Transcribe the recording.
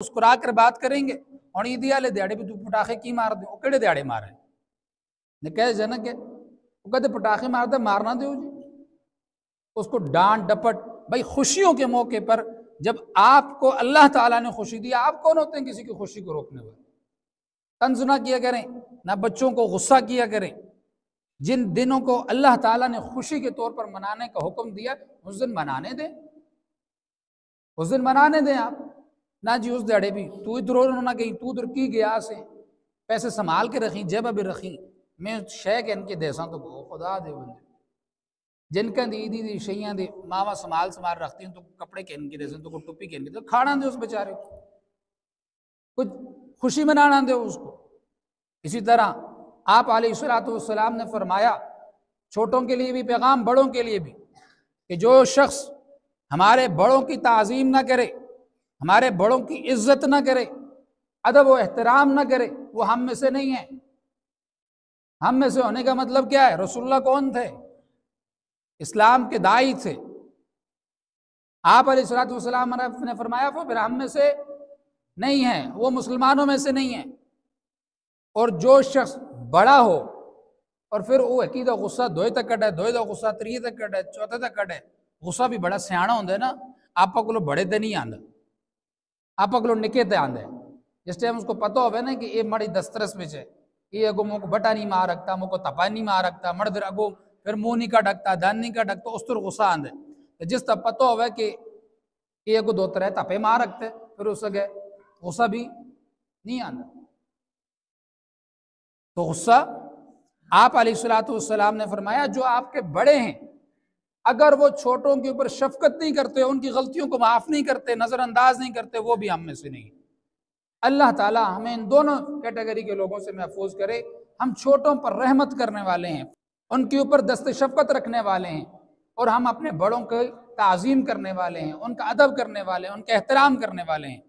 मुस्कुरा कर बात करेंगे और ईदी वाले दिहाड़े भी तू पटाखे की मार दे, केड़े दिहाड़े मारे ने कहे जनक है वो कहते पटाखे मारते मारना दो जी, उसको डांट डपट। भाई खुशियों के मौके पर जब आपको अल्लाह ताला ने खुशी दी, आप कौन होते हैं किसी की खुशी को रोकने वाले? तंज ना किया करें, ना बच्चों को गुस्सा किया करें। जिन दिनों को अल्लाह ताला ने खुशी के तौर पर मनाने का हुक्म दिया उस दिन मनाने दें, उस दिन मनाने दें आप ना जी। उस दिहाड़े भी तू इधर ना गई, तू उधर की गया से पैसे संभाल के रखी, जेब भी रखी, मैं शह के इनके देसा तो खुदा दे बंदे जिनका दी दी दी शइयां दे मावा संभाल संभाल रखती हैं तो कपड़े के इनके देसे तो टुप्पी के इनके, तो खाना दे उस बेचारे को, कुछ खुशी मनाना दे उसको। इसी तरह आप अलैहिस्सलाम ने फरमाया, छोटों के लिए भी पैगाम, बड़ों के लिए भी, कि जो शख्स हमारे बड़ों की ताज़ीम ना करे, हमारे बड़ों की इज्जत ना करे, अदब व एहतराम ना करे, वो हम में से नहीं है। हम में से होने का मतलब क्या है? रसूलुल्लाह कौन थे? इस्लाम के दाई थे। आप अलैहिस्सलाम ने फरमाया वो फिर हम में से नहीं है, वो मुसलमानों में से नहीं है। और जो शख्स बड़ा हो और फिर वो अकीदा गुस्सा दोए तक कटे, दोए का गुस्सा त्रीए तक कटे, चौथे तक कटे, गुस्सा भी बड़ा सियाना होंगे ना, आप को बड़े ते नहीं आंदा, आप को निके ते आंदा। जिस टाइम उसको पता हो ना कि ये मड़ी दस्तरस में है, ये अगो मुँह को बटा नहीं मार रखता, मुँह को तपा नहीं मार रखता, मर्द अगो फिर मुँह नहीं का ढकता, दान नहीं का ढकता, उस तरह गुस्सा आंदा। तो जिस तक पता हो कि ये अगो दो तरह तपे मार रखते, फिर उस गुस्सा भी नहीं आंदा। तो गुस्सा आप अलैहिस्सलाम ने फरमाया जो आपके बड़े हैं अगर वो छोटों के ऊपर शफकत नहीं करते, उनकी गलतियों को माफ़ नहीं करते, नज़रअंदाज नहीं करते, वो भी हम में से नहीं। अल्लाह ताला हमें इन दोनों कैटेगरी के लोगों से महफूज करे। हम छोटों पर रहमत करने वाले हैं, उनके ऊपर दस्त शफकत रखने वाले हैं, और हम अपने बड़ों की ताज़ीम करने वाले हैं, उनका अदब करने वाले हैं, उनका एहतराम करने वाले हैं।